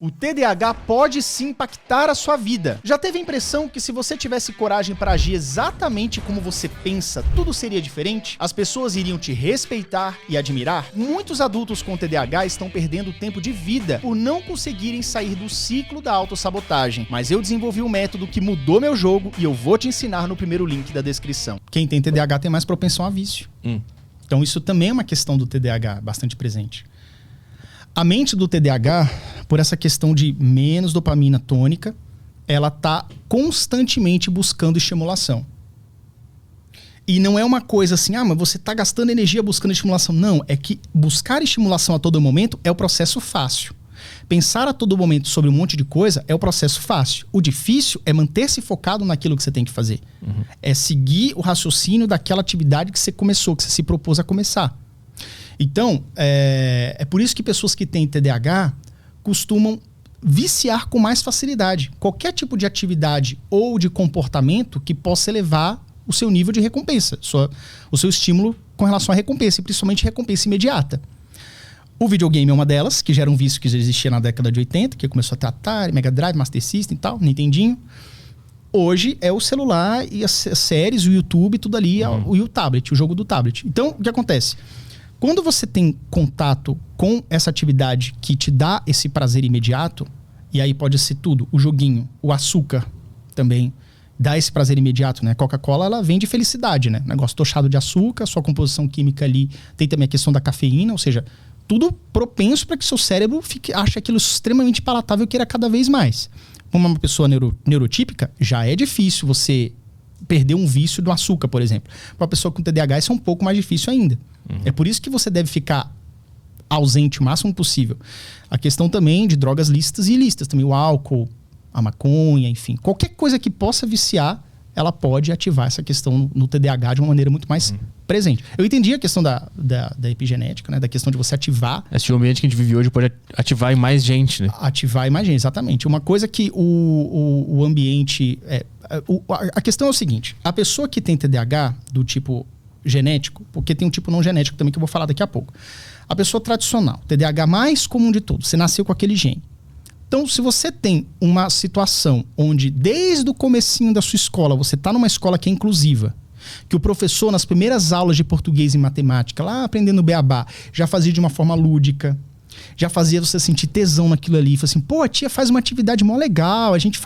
O TDAH pode sim impactar a sua vida. Já teve a impressão que se você tivesse coragem para agir exatamente como você pensa, tudo seria diferente? As pessoas iriam te respeitar e admirar? Muitos adultos com TDAH estão perdendo tempo de vida por não conseguirem sair do ciclo da autossabotagem. Mas eu desenvolvi um método que mudou meu jogo e eu vou te ensinar no primeiro link da descrição. Quem tem TDAH tem mais propensão a vício. Então isso também é uma questão do TDAH bastante presente. A mente do TDAH, por essa questão de menos dopamina tônica, ela está constantemente buscando estimulação. E não é uma coisa assim, mas você está gastando energia buscando estimulação. Não, é que buscar estimulação a todo momento é o processo fácil. Pensar a todo momento sobre um monte de coisa é o processo fácil. O difícil é manter-se focado naquilo que você tem que fazer. É seguir o raciocínio daquela atividade que você começou, que você se propôs a começar. Então, é por isso que pessoas que têm TDAH costumam viciar com mais facilidade. Qualquer tipo de atividade ou de comportamento que possa elevar o seu nível de recompensa, o seu estímulo com relação à recompensa, e principalmente recompensa imediata. O videogame é uma delas, que gera um vício que já existia na década de 80, que começou a ter Atari, Mega Drive, Master System e tal, Nintendinho. Hoje é o celular e as séries, o YouTube, tudo ali, e o tablet, o jogo do tablet. Então, o que acontece? Quando você tem contato com essa atividade que te dá esse prazer imediato, e aí pode ser tudo, o joguinho, o açúcar também dá esse prazer imediato, né? Coca-Cola, ela vem de felicidade, né? Negócio tochado de açúcar, sua composição química ali tem também a questão da cafeína, ou seja, tudo propenso para que seu cérebro ache aquilo extremamente palatável e queira cada vez mais. Uma pessoa neurotípica, já é difícil você perder um vício do açúcar, por exemplo. Para uma pessoa com TDAH, isso é um pouco mais difícil ainda. É por isso que você deve ficar ausente o máximo possível. A questão também de drogas lícitas e ilícitas, também o álcool, a maconha, enfim. Qualquer coisa que possa viciar, ela pode ativar essa questão no TDAH de uma maneira muito mais presente. Eu entendi a questão da epigenética, né? Da questão de você ativar. Esse ambiente que a gente vive hoje pode ativar em mais gente, né? Ativar em mais gente, exatamente. Uma coisa que o ambiente... a questão é o seguinte. A pessoa que tem TDAH do tipo genético, porque tem um tipo não genético também que eu vou falar daqui a pouco. A pessoa tradicional, TDAH mais comum de todos, você nasceu com aquele gene. Então, se você tem uma situação onde desde o comecinho da sua escola, você está numa escola que é inclusiva, que o professor nas primeiras aulas de português e matemática, lá aprendendo beabá, já fazia de uma forma lúdica, já fazia você sentir tesão naquilo ali. Fala assim, pô, a tia faz uma atividade mó legal, a gente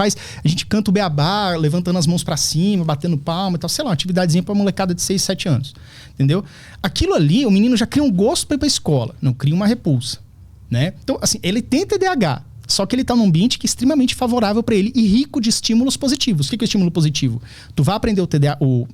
canta o beabá, levantando as mãos pra cima, batendo palma e tal, sei lá, uma atividadezinha pra molecada de 6, 7 anos, entendeu? Aquilo ali, o menino já cria um gosto pra ir pra escola, não cria uma repulsa, né? Então, assim, ele tem TDAH, só que ele tá num ambiente que é extremamente favorável pra ele e rico de estímulos positivos. O que é o estímulo positivo? Tu vai aprender tu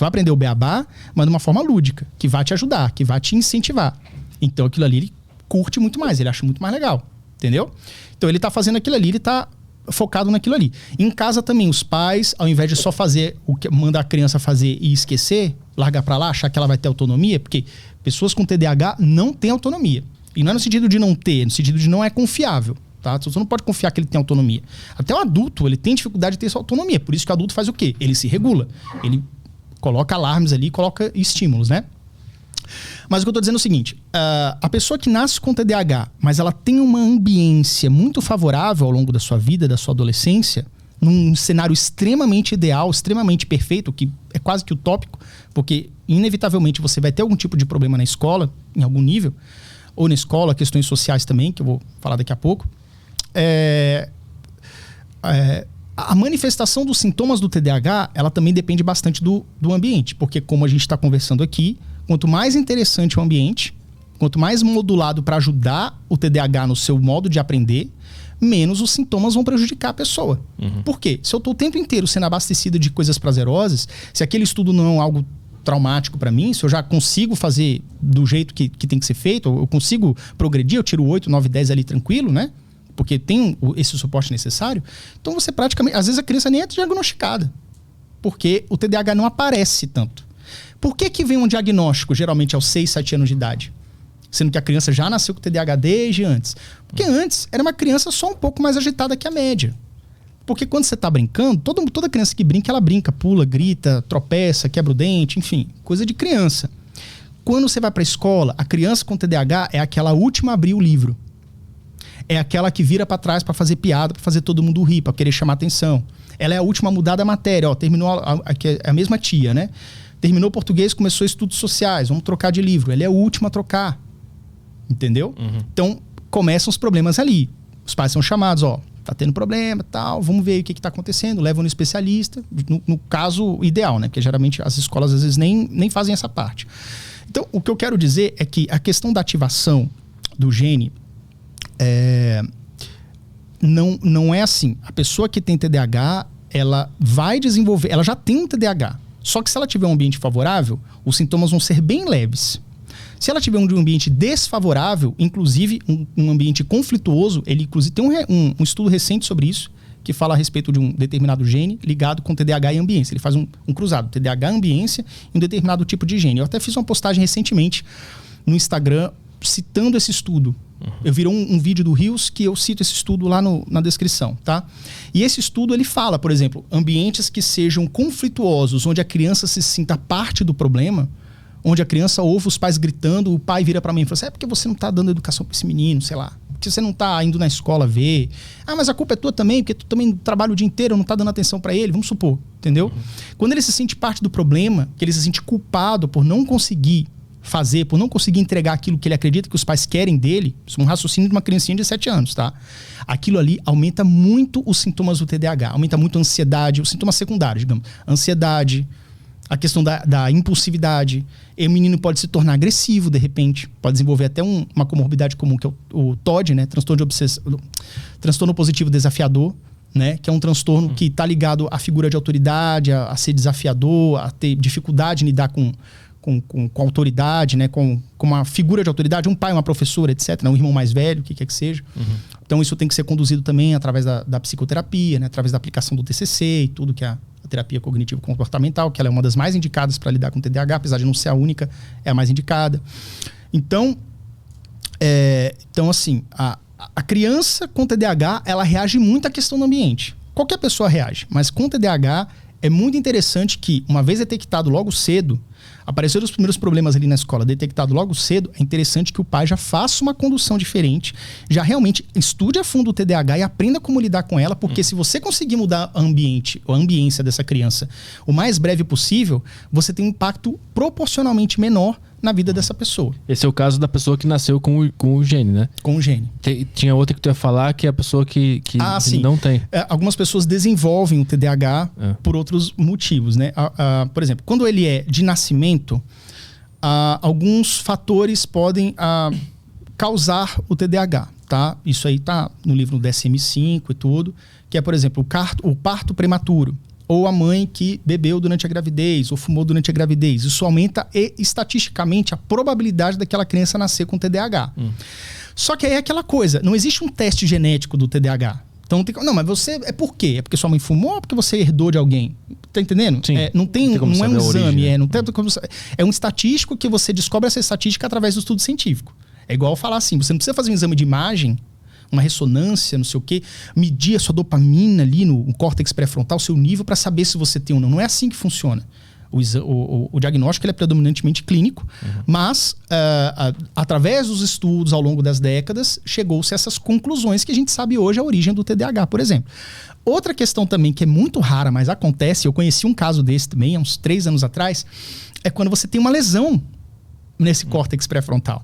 vai aprender o beabá, mas de uma forma lúdica, que vai te ajudar, que vai te incentivar. Então, aquilo ali, ele curte muito mais, ele acha muito mais legal, entendeu? Então ele tá fazendo aquilo ali, ele tá focado naquilo ali. Em casa também, os pais, ao invés de só fazer o que manda a criança fazer e esquecer, largar pra lá, achar que ela vai ter autonomia, porque pessoas com TDAH não têm autonomia. E não é no sentido de não ter, é no sentido de não é confiável, tá? Você não pode confiar que ele tem autonomia. Até o adulto, ele tem dificuldade de ter sua autonomia, por isso que o adulto faz o quê? Ele se regula, ele coloca alarmes ali, coloca estímulos, né? Mas o que eu tô dizendo é o seguinte, a pessoa que nasce com TDAH, mas ela tem uma ambiência muito favorável ao longo da sua vida, da sua adolescência, num cenário extremamente ideal, extremamente perfeito, que é quase que utópico, porque inevitavelmente você vai ter algum tipo de problema na escola, em algum nível, ou na escola, questões sociais também, que eu vou falar daqui a pouco. A manifestação dos sintomas do TDAH, ela também depende bastante do ambiente, porque como a gente está conversando aqui, quanto mais interessante o ambiente, quanto mais modulado para ajudar o TDAH no seu modo de aprender, menos os sintomas vão prejudicar a pessoa. Por quê? Se eu estou o tempo inteiro sendo abastecido de coisas prazerosas, se aquele estudo não é algo traumático para mim, se eu já consigo fazer do jeito que tem que ser feito, eu consigo progredir, eu tiro 8, 9, 10 ali tranquilo, né? Porque tem esse suporte necessário. Então você praticamente... Às vezes a criança nem é diagnosticada, porque o TDAH não aparece tanto. Por que vem um diagnóstico, geralmente aos 6, 7 anos de idade? Sendo que a criança já nasceu com TDAH desde antes. Porque antes era uma criança só um pouco mais agitada que a média. Porque quando você está brincando, toda criança que brinca, ela brinca, pula, grita, tropeça, quebra o dente, enfim, coisa de criança. Quando você vai para a escola, a criança com TDAH é aquela última a abrir o livro. é aquela que vira pra trás pra fazer piada, pra fazer todo mundo rir, pra querer chamar atenção. Ela é a última a mudar da matéria, ó, terminou a mesma tia, né? Terminou português, começou estudos sociais, vamos trocar de livro. Ela é a última a trocar, entendeu? Então, começam os problemas ali. Os pais são chamados, ó, tá tendo problema, tal, vamos ver o que tá acontecendo, levam no especialista, no caso ideal, né? Porque geralmente as escolas às vezes nem fazem essa parte. Então, o que eu quero dizer é que a questão da ativação do gene não é assim. A pessoa que tem TDAH, ela vai desenvolver, ela já tem um TDAH. Só que se ela tiver um ambiente favorável, os sintomas vão ser bem leves. Se ela tiver um ambiente desfavorável, inclusive um ambiente conflituoso, ele inclusive tem um estudo recente sobre isso, que fala a respeito de um determinado gene ligado com TDAH e ambiência. Ele faz um cruzado, TDAH, ambiência e um determinado tipo de gene. Eu até fiz uma postagem recentemente no Instagram citando esse estudo. Eu virei um vídeo do Rios que eu cito esse estudo lá na descrição, tá? E esse estudo, ele fala, por exemplo, ambientes que sejam conflituosos, onde a criança se sinta parte do problema, onde a criança ouve os pais gritando, o pai vira pra mim e fala assim, porque você não tá dando educação pra esse menino, sei lá. Porque você não tá indo na escola ver. Ah, mas a culpa é tua também, porque tu também trabalha o dia inteiro, não tá dando atenção pra ele, vamos supor, entendeu? Quando ele se sente parte do problema, que ele se sente culpado por não conseguir fazer, por não conseguir entregar aquilo que ele acredita que os pais querem dele, isso é um raciocínio de uma criancinha de 7 anos, tá? Aquilo ali aumenta muito os sintomas do TDAH, aumenta muito a ansiedade, os sintomas secundários, digamos. Ansiedade, a questão da impulsividade. E o menino pode se tornar agressivo, de repente. Pode desenvolver até uma comorbidade comum, que é o TOD, né? Transtorno positivo desafiador, né? Que é um transtorno que está ligado à figura de autoridade, a ser desafiador, a ter dificuldade em lidar com autoridade, né? Com uma figura de autoridade, um pai, uma professora, etc. Né? Um irmão mais velho, o que quer que seja. Então isso tem que ser conduzido também através da psicoterapia, né? Através da aplicação do TCC e tudo que a terapia cognitivo-comportamental, que ela é uma das mais indicadas para lidar com TDAH, apesar de não ser a única, é a mais indicada. Então, assim, a criança com TDAH, ela reage muito à questão do ambiente. Qualquer pessoa reage, mas com TDAH é muito interessante que, uma vez detectado logo cedo, apareceram os primeiros problemas ali na escola, detectado logo cedo, é interessante que o pai já faça uma condução diferente, já realmente estude a fundo o TDAH e aprenda como lidar com ela, porque se você conseguir mudar o ambiente, ou a ambiência dessa criança o mais breve possível, você tem um impacto proporcionalmente menor na vida dessa pessoa. Esse é o caso da pessoa que nasceu com o gene, né? Com o gene. Tinha outra que tu ia falar, que é a pessoa que não tem. Algumas pessoas desenvolvem o TDAH por outros motivos, né? Por exemplo, quando ele é de nascimento, alguns fatores podem causar o TDAH, tá? Isso aí tá no livro do DSM-5 e tudo, que é, por exemplo, o parto prematuro, ou a mãe que bebeu durante a gravidez, ou fumou durante a gravidez. Isso aumenta estatisticamente a probabilidade daquela criança nascer com TDAH. Só que aí é aquela coisa, não existe um teste genético do TDAH. Então, não, mas você, por quê? É porque sua mãe fumou ou porque você herdou de alguém? Tá entendendo? Sim. Não é um exame, origem, não tem como, é um estatístico que você descobre essa estatística através do estudo científico. É igual falar assim, você não precisa fazer um exame de imagem, uma ressonância, não sei o quê, medir a sua dopamina ali no córtex pré-frontal, seu nível, para saber se você tem ou não. Não é assim que funciona. O diagnóstico ele é predominantemente clínico, mas através dos estudos ao longo das décadas, chegou-se a essas conclusões que a gente sabe hoje a origem do TDAH, por exemplo. Outra questão também que é muito rara, mas acontece, eu conheci um caso desse também, há uns 3 anos atrás, é quando você tem uma lesão nesse córtex pré-frontal.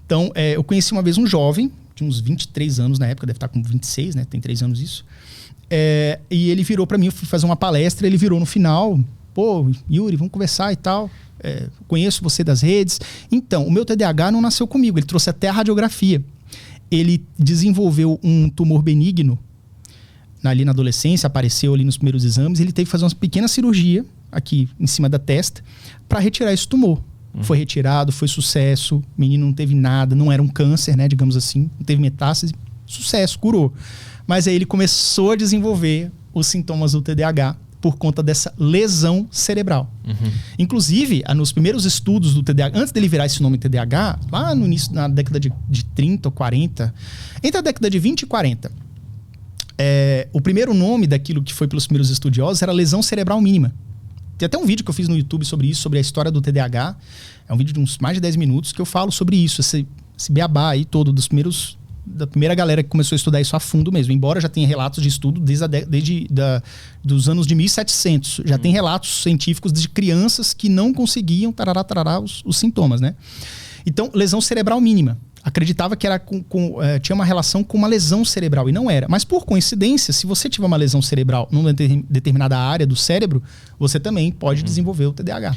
Então, eu conheci uma vez um jovem, de uns 23 anos na época, deve estar com 26, né? Tem 3 anos isso. E ele virou para mim, eu fui fazer uma palestra, ele virou no final, pô, Yuri, vamos conversar e tal. Conheço você das redes. Então, o meu TDAH não nasceu comigo, ele trouxe até a radiografia. Ele desenvolveu um tumor benigno ali na adolescência, apareceu ali nos primeiros exames, ele teve que fazer uma pequena cirurgia aqui em cima da testa para retirar esse tumor. Foi retirado, foi sucesso, o menino não teve nada, não era um câncer, né, digamos assim, não teve metástase, sucesso, curou. Mas aí ele começou a desenvolver os sintomas do TDAH por conta dessa lesão cerebral. Inclusive, nos primeiros estudos do TDAH, antes dele virar esse nome TDAH, lá no início, na década de 30 ou 40, entre a década de 20 e 40, o primeiro nome daquilo que foi pelos primeiros estudiosos era lesão cerebral mínima. Tem até um vídeo que eu fiz no YouTube sobre isso, sobre a história do TDAH. É um vídeo de uns mais de 10 minutos que eu falo sobre isso, esse beabá aí todo, dos primeiros da primeira galera que começou a estudar isso a fundo mesmo. Embora já tenha relatos de estudo desde dos anos de 1700. Já tem relatos científicos de crianças que não conseguiam os sintomas, né? Então, lesão cerebral mínima. Acreditava que era tinha uma relação com uma lesão cerebral, e não era. Mas, por coincidência, se você tiver uma lesão cerebral numa determinada área do cérebro, você também pode desenvolver o TDAH.